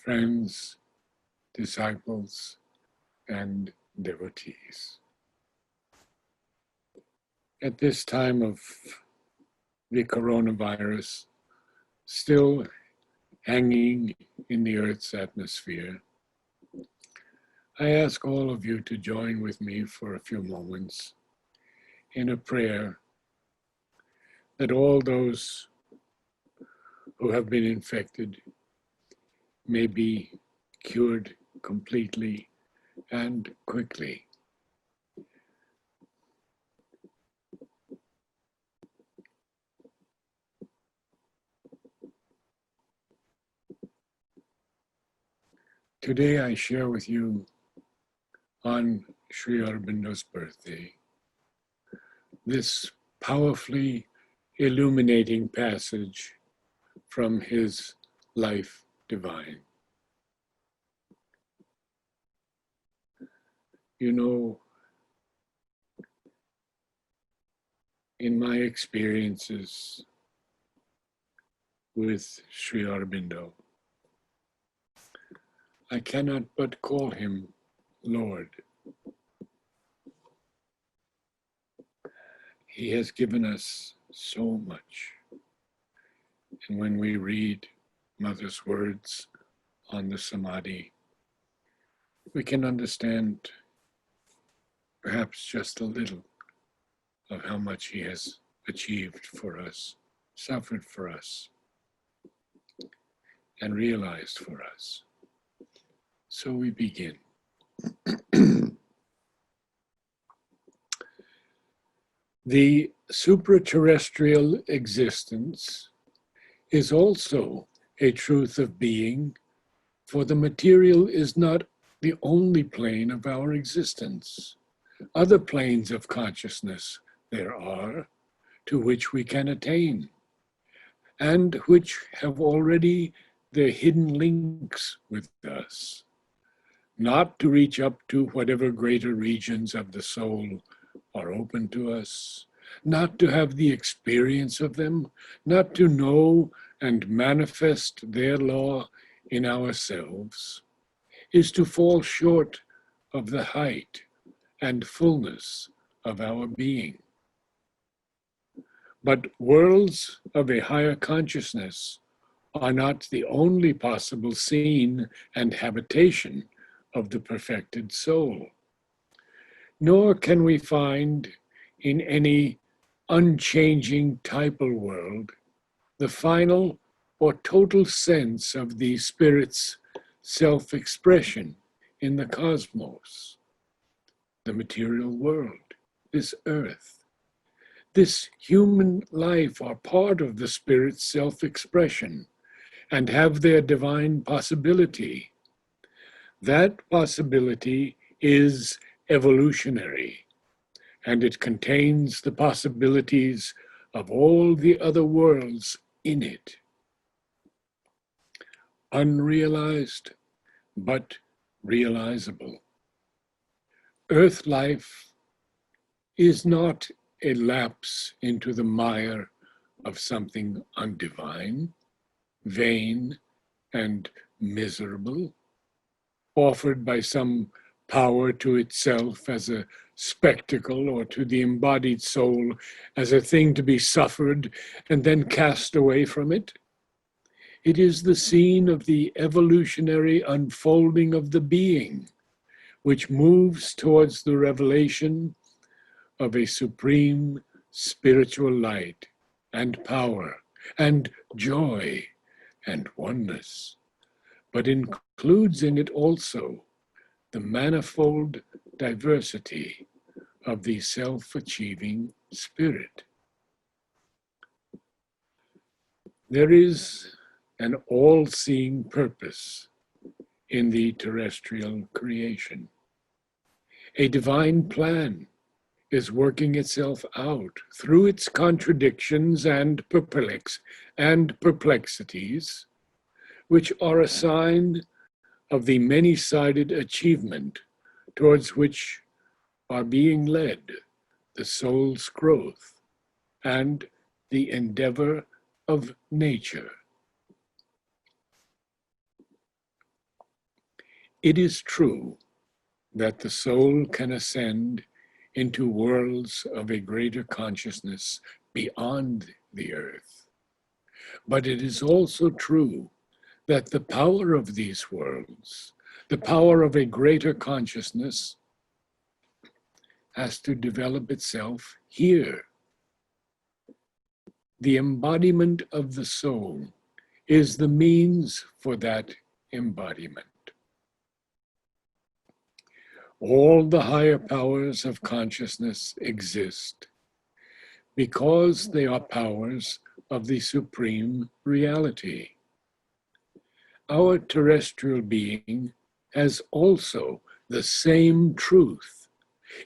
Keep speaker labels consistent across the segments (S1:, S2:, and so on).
S1: friends, disciples, and devotees. At this time of the coronavirus, still hanging in the Earth's atmosphere, I ask all of you to join with me for a few moments in a prayer that all those who have been infected may be cured completely and quickly. Today I share with you on Sri Aurobindo's birthday this powerfully illuminating passage from his Life Divine. You know, in my experiences with Sri Aurobindo, I cannot but call him Lord. He has given us so much. And when we read Mother's words on the Samadhi, we can understand perhaps just a little of how much he has achieved for us, suffered for us, and realized for us. So we begin. The supraterrestrial existence is also a truth of being, for the material is not the only plane of our existence. Other planes of consciousness there are to which we can attain, and which have already their hidden links with us, not to reach up to whatever greater regions of the soul are open to us, not to have the experience of them, not to know and manifest their law in ourselves, is to fall short of the height and fullness of our being. But worlds of a higher consciousness are not the only possible scene and habitation of the perfected soul. Nor can we find in any unchanging typal world the final or total sense of the Spirit's self-expression in the cosmos, the material world, this earth. This human life are part of the Spirit's self-expression and have their divine possibility. That possibility is evolutionary, and it contains the possibilities of all the other worlds in it. Unrealized, but realizable. Earth life is not a lapse into the mire of something undivine, vain, and miserable, offered by some power to itself as a spectacle, or to the embodied soul as a thing to be suffered and then cast away from it. It is the scene of the evolutionary unfolding of the being, which moves towards the revelation of a supreme spiritual light and power and joy and oneness, but includes in it also the manifold diversity of the self-achieving spirit. There is an all-seeing purpose in the terrestrial creation. A divine plan is working itself out through its contradictions and perplexities, which are a sign of the many-sided achievement towards which are being led the soul's growth and the endeavor of nature. It is true that the soul can ascend into worlds of a greater consciousness beyond the earth. But it is also true that the power of these worlds, the power of a greater consciousness, has to develop itself here. The embodiment of the soul is the means for that embodiment. All the higher powers of consciousness exist because they are powers of the supreme reality. Our terrestrial being has also the same truth.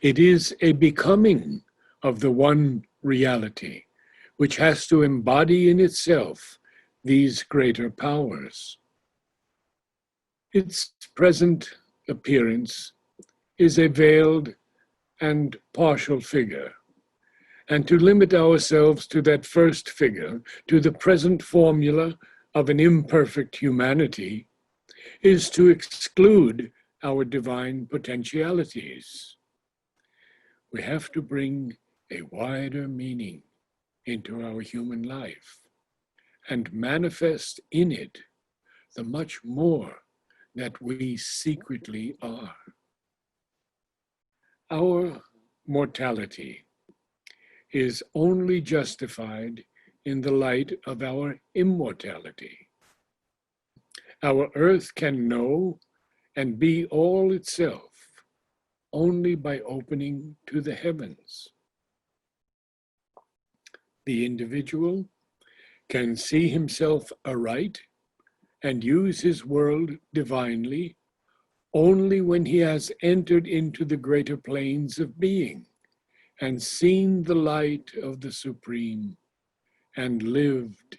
S1: It is a becoming of the one reality, which has to embody in itself these greater powers. Its present appearance is a veiled and partial figure. And to limit ourselves to that first figure, to the present formula of an imperfect humanity, is to exclude our divine potentialities. We have to bring a wider meaning into our human life and manifest in it the much more that we secretly are. Our mortality is only justified in the light of our immortality. Our earth can know and be all itself only by opening to the heavens. The individual can see himself aright and use his world divinely only when he has entered into the greater planes of being and seen the light of the Supreme and lived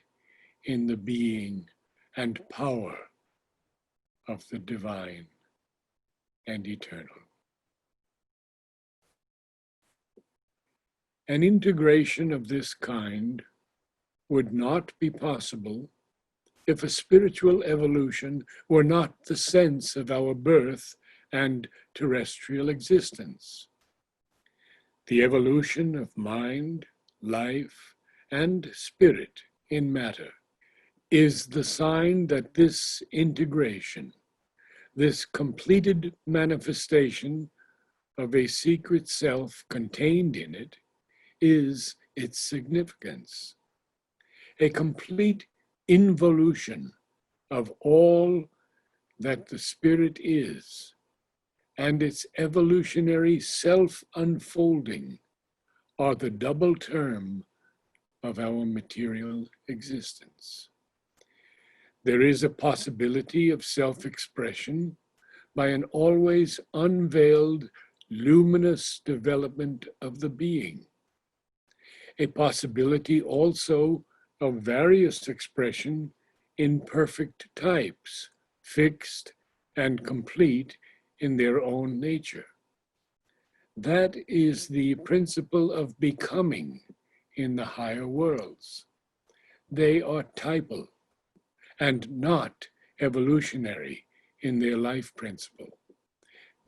S1: in the being and power of the divine and eternal. An integration of this kind would not be possible if a spiritual evolution were not the sense of our birth and terrestrial existence. The evolution of mind, life, and spirit in matter is the sign that this integration, this completed manifestation of a secret self contained in it, is its significance. A complete involution of all that the spirit is, and its evolutionary self-unfolding are the double term of our material existence. There is a possibility of self-expression by an always unveiled, luminous development of the being. A possibility also of various expression in perfect types, fixed and complete in their own nature. That is the principle of becoming in the higher worlds. They are typal and not evolutionary in their life principle.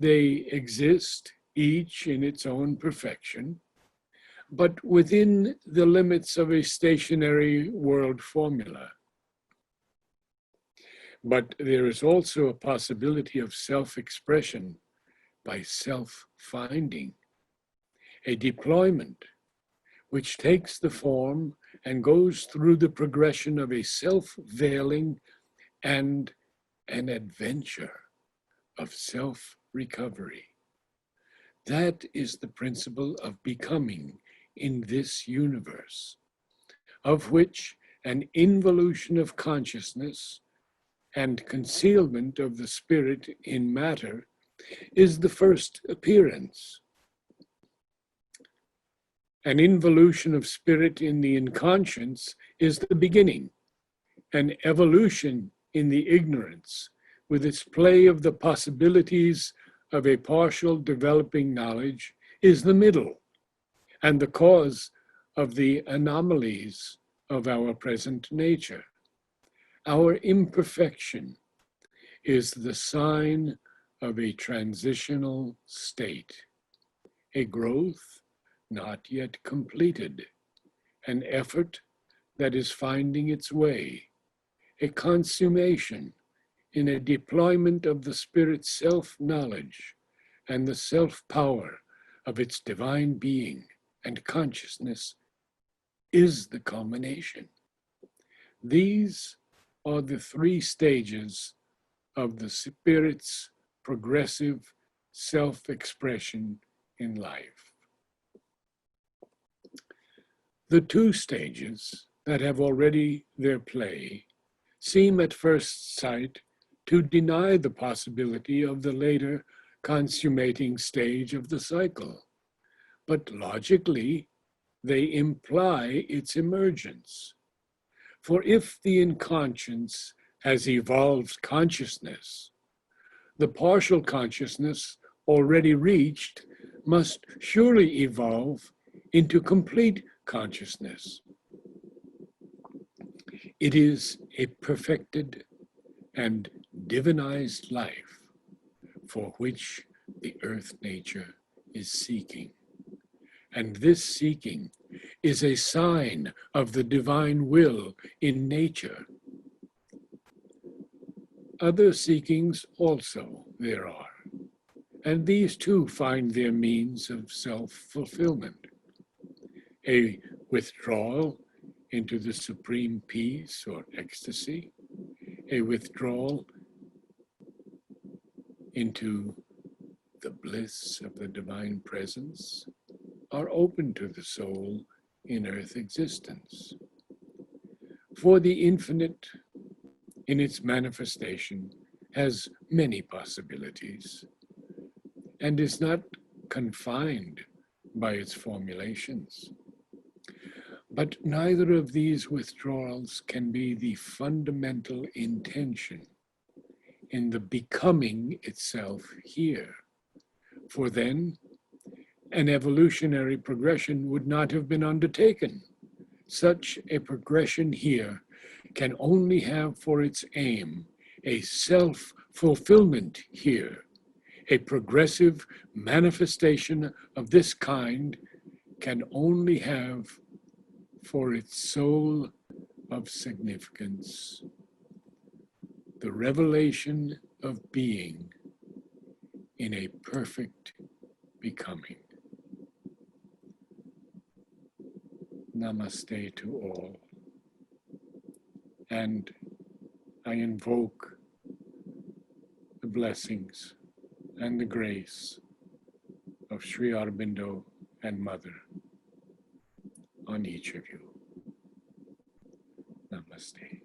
S1: They exist, each in its own perfection, but within the limits of a stationary world formula. But there is also a possibility of self-expression by self-finding, a deployment which takes the form and goes through the progression of a self-veiling and an adventure of self-recovery. That is the principle of becoming in this universe, of which an involution of consciousness and concealment of the spirit in matter is the first appearance. An involution of spirit in the inconscience is the beginning. An evolution in the ignorance, with its play of the possibilities of a partial developing knowledge, is the middle, and the cause of the anomalies of our present nature. Our imperfection is the sign of a transitional state, a growth not yet completed, an effort that is finding its way, a consummation in a deployment of the Spirit's self-knowledge and the self-power of its divine being and consciousness is the culmination. These are the three stages of the Spirit's progressive self-expression in life. The two stages that have already their play seem at first sight to deny the possibility of the later consummating stage of the cycle, but logically they imply its emergence. For if the inconscious has evolved consciousness, the partial consciousness already reached must surely evolve into complete consciousness. It is a perfected and divinized life for which the earth nature is seeking. And this seeking is a sign of the divine will in nature. Other seekings also there are, and these too find their means of self-fulfillment. A withdrawal into the supreme peace or ecstasy, a withdrawal into the bliss of the divine presence, are open to the soul in earth existence. For the infinite, in its manifestation, has many possibilities and is not confined by its formulations. But neither of these withdrawals can be the fundamental intention in the becoming itself here. For then, an evolutionary progression would not have been undertaken. Such a progression here can only have for its aim a self-fulfillment here. A progressive manifestation of this kind can only have for its soul of significance the revelation of being in a perfect becoming. Namaste to all. And I invoke the blessings and the grace of Sri Aurobindo and Mother on each of you. Namaste.